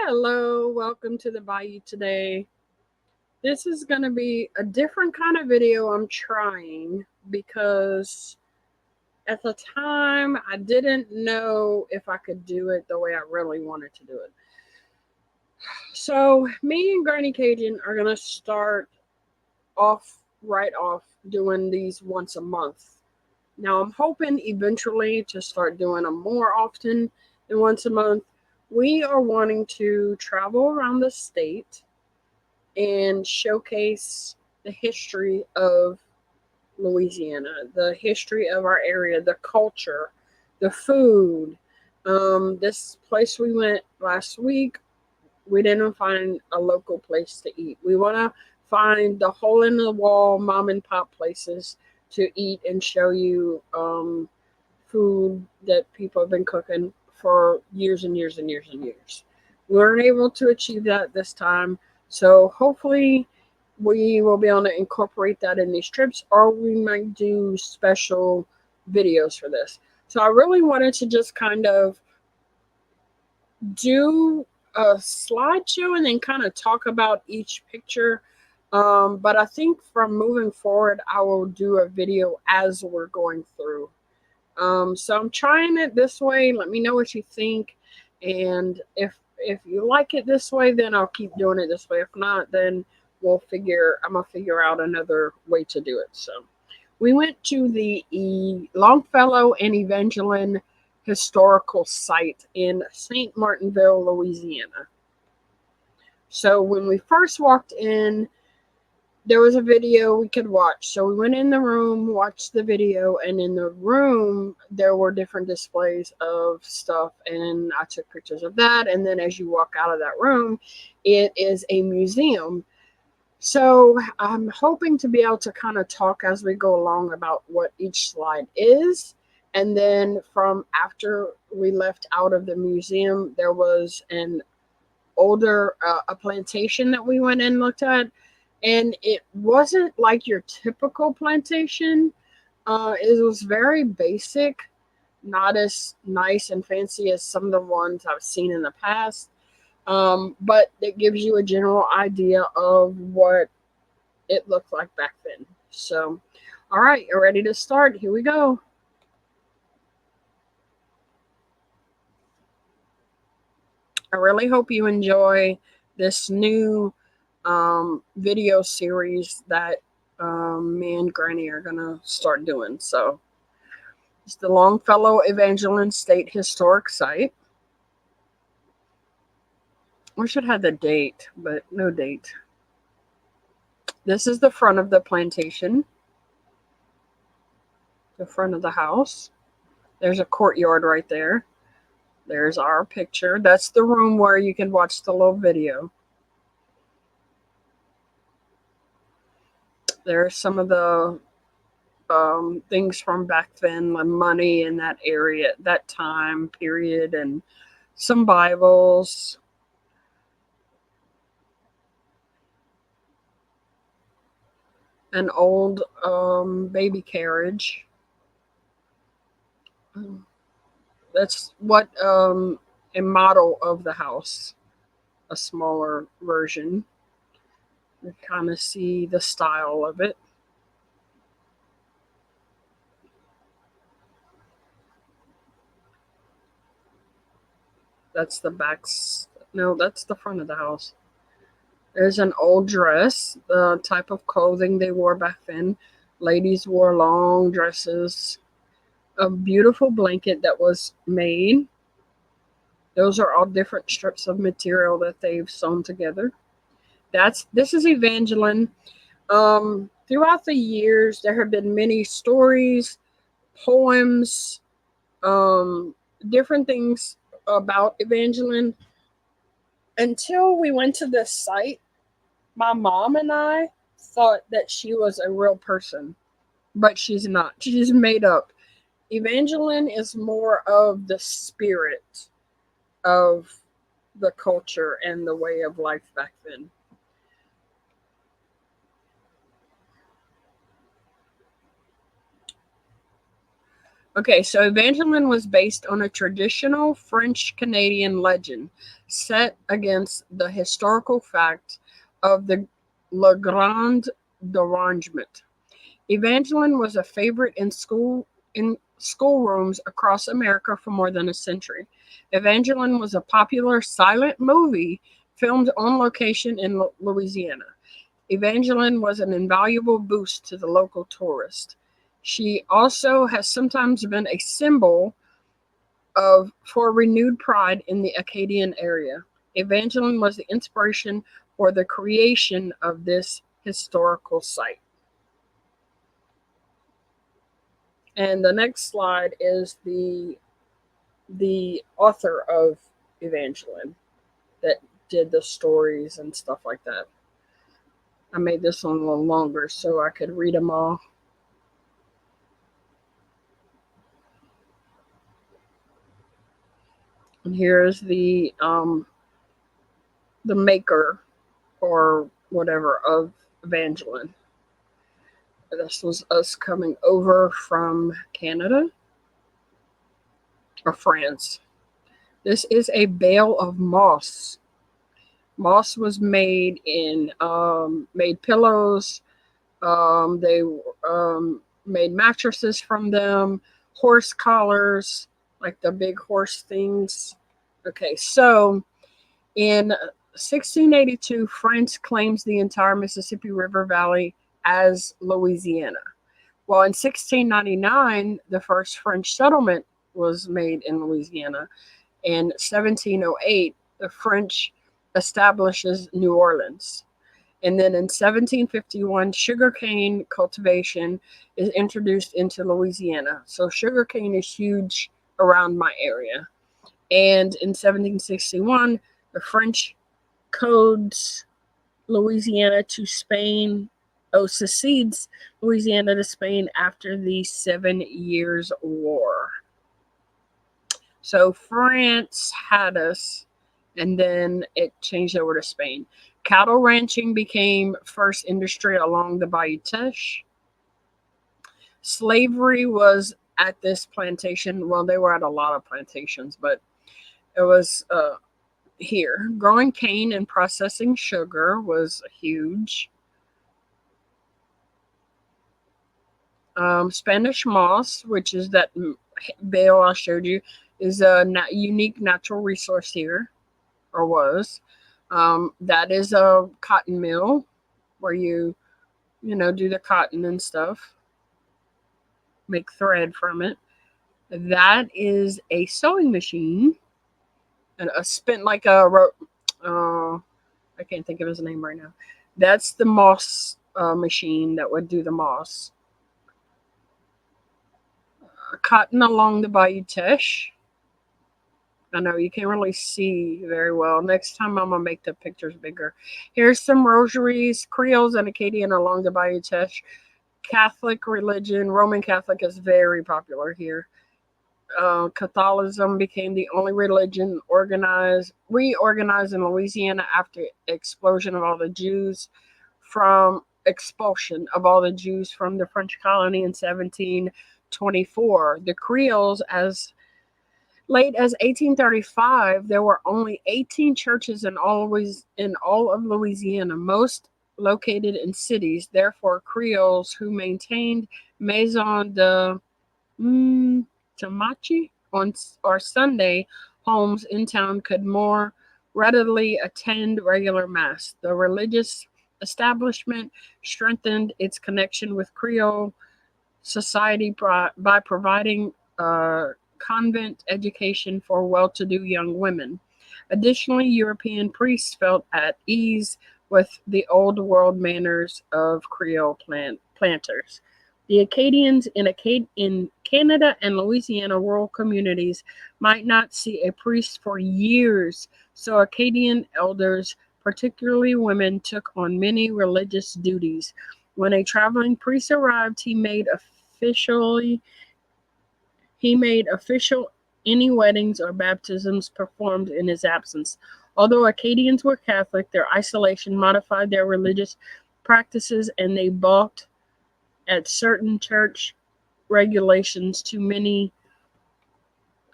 Hello, welcome to the Bayou today. This is going to be a different kind of video I'm trying because at the time I didn't know if I could do it the way I really wanted to do it. So me and Granny Cajun are going to start right off doing these once a month. Now I'm hoping eventually to start doing them more often than once a month. We are wanting to travel around the state and showcase the history of Louisiana, the history of our area, the culture, the food. This place we went last week, we didn't find a local place to eat. We want to find the hole in the wall mom and pop places to eat and show you food that people have been cooking for years and years and years and years. We weren't able to achieve that this time, so hopefully we will be able to incorporate that in these trips, or we might do special videos for this. So I really wanted to just kind of do a slideshow and then kind of talk about each picture. But I think from moving forward, I will do a video as we're going through. So I'm trying it this way. Let me know what you think. And if you like it this way, then I'll keep doing it this way. If not, then I'm gonna figure out another way to do it. So we went to the Longfellow and Evangeline historical site in St. Martinville, Louisiana. So when we first walked in, there was a video we could watch. So we went in the room, watched the video, and in the room there were different displays of stuff, and I took pictures of that. And then as you walk out of that room, it is a museum. So I'm hoping to be able to kind of talk as we go along about what each slide is. And then from after we left out of the museum, there was an older a plantation that we went and looked at. And it wasn't like your typical plantation. It was very basic, not as nice and fancy as some of the ones I've seen in the past. But it gives you a general idea of what it looked like back then. So, all right, you're ready to start. Here we go. I really hope you enjoy this new video series that me and Granny are going to start doing. So, it's the Longfellow Evangeline State Historic Site. We should have the date, but no date. This is the front of the plantation, the front of the house. There's a courtyard right there. There's our picture. That's the room where you can watch the little video. There's some of the things from back then, like money in that area, that time period, and some Bibles. An old baby carriage. That's what a model of the house, a smaller version. You kind of see the style of it. That's the back. No, that's the front of the house. There's an old dress, the type of clothing they wore back then. Ladies wore long dresses. A beautiful blanket that was made. Those are all different strips of material that they've sewn together. This is Evangeline. Throughout the years, there have been many stories, poems, different things about Evangeline. Until we went to this site, my mom and I thought that she was a real person, but she's not. She's made up. Evangeline is more of the spirit of the culture and the way of life back then. Okay, so Evangeline was based on a traditional French-Canadian legend set against the historical fact of the Le Grand Derangement. Evangeline was a favorite in schoolrooms across America for more than a century. Evangeline was a popular silent movie filmed on location in Louisiana. Evangeline was an invaluable boost to the local tourist. She also has sometimes been a symbol of for renewed pride in the Acadian area. Evangeline was the inspiration for the creation of this historical site. And the next slide is the author of Evangeline that did the stories and stuff like that. I made this one a little longer so I could read them all. And here is the maker or whatever of Evangeline. This was us coming over from Canada or France. This is a bale of moss. Moss was made in made pillows. They made mattresses from them, horse collars, like the big horse things. Okay, so in 1682, France claims the entire Mississippi River Valley as Louisiana. Well, in 1699, the first French settlement was made in Louisiana. In 1708, the French establishes New Orleans. And then in 1751, sugarcane cultivation is introduced into Louisiana. So sugarcane is huge around my area. And in 1761, the French codes Louisiana to Spain, secedes Louisiana to Spain after the 7 Years' War. So France had us, and then it changed over to Spain. Cattle ranching became first industry along the Bayou Teche. Slavery was at this plantation. Well, they were at a lot of plantations, but it was here. Growing cane and processing sugar was huge. Spanish moss, which is that bale I showed you, is a unique natural resource here, or was. That is a cotton mill where you do the cotton and stuff, make thread from it. That is a sewing machine, and a spin like a I can't think of his name right now. That's the moss machine that would do the moss. Cotton along the Bayou Teche. I know you can't really see very well. Next time I'm going to make the pictures bigger. Here's some rosaries, Creoles and Acadian along the Bayou Teche. Catholic religion, Roman Catholic is very popular here. Catholicism became the only religion reorganized in Louisiana after expulsion of all the Jews from the French colony in 1724. The Creoles, as late as 1835, there were only 18 churches in all of Louisiana, most located in cities. Therefore, Creoles who maintained Maison de Tamachi or Sunday homes in town could more readily attend regular mass. The religious establishment strengthened its connection with Creole society by providing convent education for well-to-do young women. Additionally, European priests felt at ease with the old world manners of Creole planters. The Acadians in Canada and Louisiana rural communities might not see a priest for years, so Acadian elders, particularly women, took on many religious duties. When a traveling priest arrived, he made official any weddings or baptisms performed in his absence. Although Acadians were Catholic, their isolation modified their religious practices, and they balked at certain church regulations to many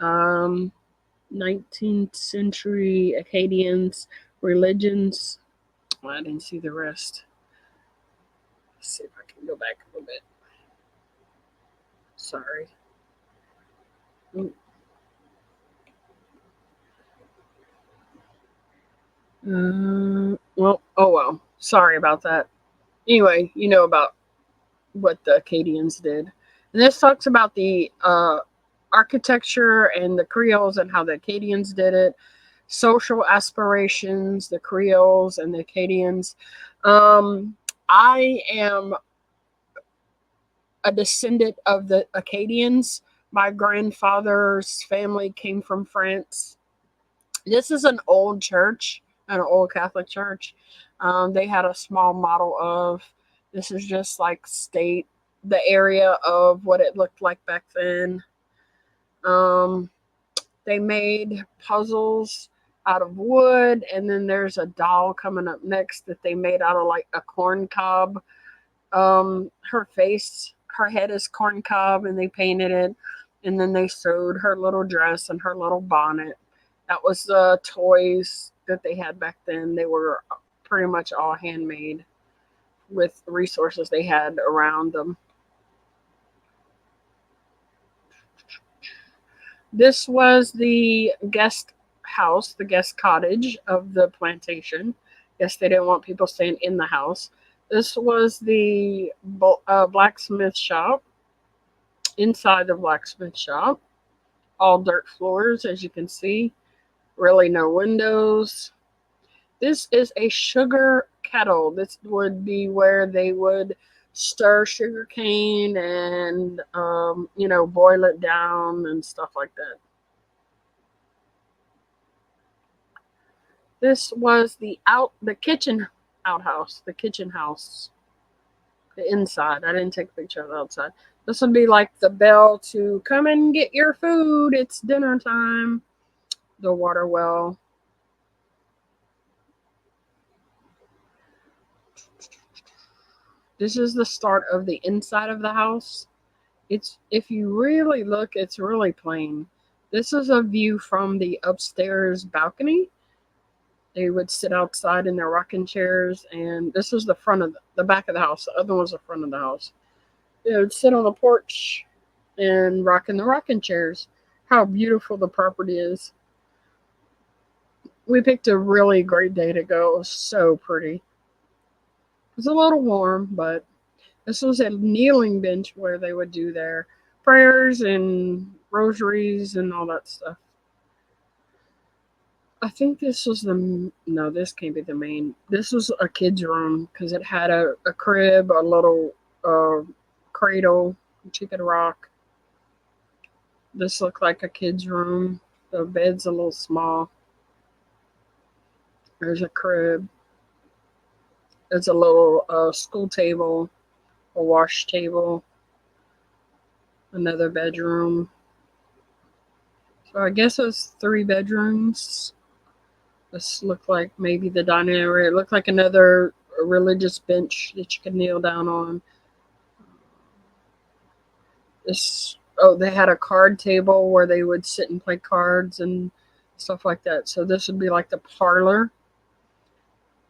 19th century Acadians' religions. Well, I didn't see the rest. Let's see if I can go back a little bit. Sorry. Well, oh well. Sorry about that. Anyway, you know about what the Acadians did. And this talks about the architecture and the Creoles and how the Acadians did it, social aspirations, the Creoles and the Acadians. I am a descendant of the Acadians. My grandfather's family came from France. This is an old church, an old Catholic church. They had a small model of. This is just like the area of what it looked like back then. Um, they made puzzles out of wood, and then there's a doll coming up next that they made out of like a corn cob. Her head is corn cob, and they painted it, and then they sewed her little dress and her little bonnet. That was the toys that they had back then. They were pretty much all handmade with the resources they had around them. This was the guest house, the guest cottage of the plantation. Yes, they didn't want people staying in the house. This was the blacksmith shop. Inside the blacksmith shop, all dirt floors, as you can see. Really no windows. This is a sugar kettle. This would be where they would stir sugar cane and, boil it down and stuff like that. This was the kitchen outhouse, the kitchen house, the inside. I didn't take a picture of the outside. This would be like the bell to come and get your food. It's dinner time. The water well. This is the start of the inside of the house. If you really look, it's really plain. This is a view from the upstairs balcony. They would sit outside in their rocking chairs, and this was the back of the house. The other one was the front of the house. They would sit on the porch and rock in the rocking chairs. How beautiful the property is. We picked a really great day to go. It was so pretty. It was a little warm, but this was a kneeling bench where they would do their prayers and rosaries and all that stuff. I think this was no, this can't be the main. This was a kid's room because it had a crib, a little cradle, she could rock. This looked like a kid's room. The bed's a little small. There's a crib. There's a little school table, a wash table, another bedroom. So I guess it was 3 bedrooms. This looked like maybe the dining area. It looked like another religious bench that you could kneel down on. They had a card table where they would sit and play cards and stuff like that. So this would be like the parlor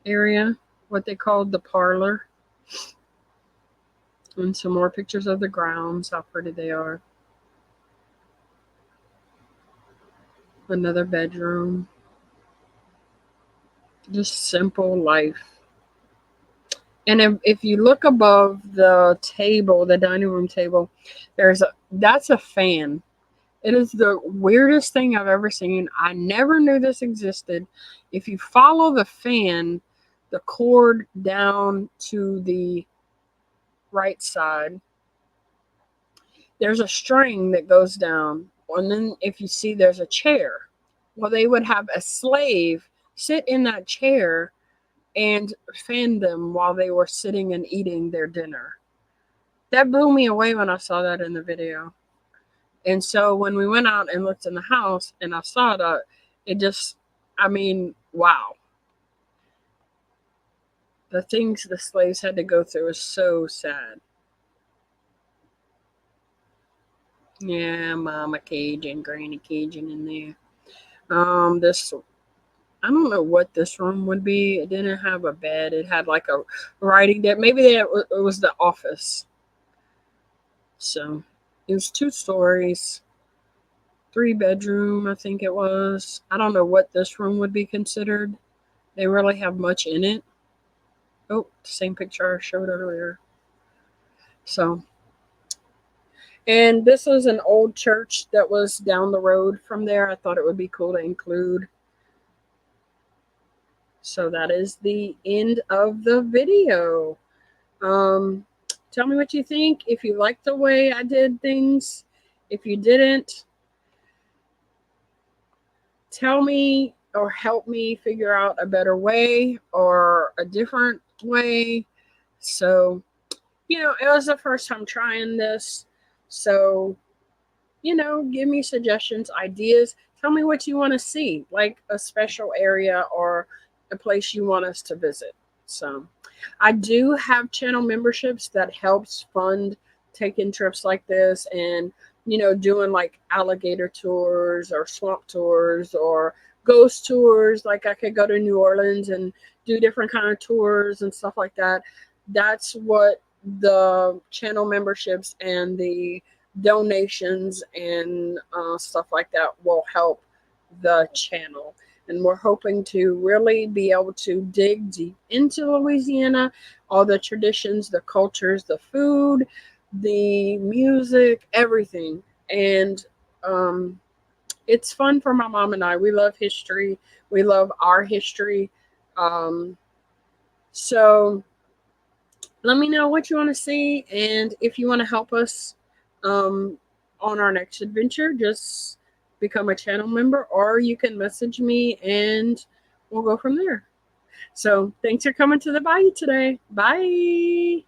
area, what they called the parlor. And some more pictures of the grounds, how pretty they are. Another bedroom. Just simple life. And if you look above the table, the dining room table, that's a fan. It is the weirdest thing I've ever seen. I never knew this existed. If you follow the fan, the cord down to the right side, there's a string that goes down. And then if you see, there's a chair. Well, they would have a slave sit in that chair and fan them while they were sitting and eating their dinner. That blew me away when I saw that in the video. And so when we went out and looked in the house and I saw that, wow. The things the slaves had to go through is so sad. Yeah, Mama Cajun, Granny Cajun in there. This I don't know what this room would be. It didn't have a bed. It had like a writing desk. Maybe it was the office. So it was 2 stories, 3 bedroom, I think it was. I don't know what this room would be considered. They really have much in it. Oh, same picture I showed earlier. So, and this was an old church that was down the road from there. I thought it would be cool to include. So that is the end of the video. Um, Tell me what you think. If you liked the way I did things, if you didn't, tell me or help me figure out a better way or a different way. So, it was the first time trying this. So, give me suggestions, ideas. Tell me what you want to see, like a special area or a place you want us to visit. So, I do have channel memberships that helps fund taking trips like this and doing like alligator tours or swamp tours or ghost tours. Like I could go to New Orleans and do different kind of tours and stuff like that. That's what the channel memberships and the donations and stuff like that will help the channel. And we're hoping to really be able to dig deep into Louisiana, all the traditions, the cultures, the food, the music, everything. And it's fun for my mom and I. We love history. We love our history. Um, so let me know what you want to see. And if you want to help us um, on our next adventure, just become a channel member or you can message me and we'll go from there. So thanks for coming to the bayou today. Bye.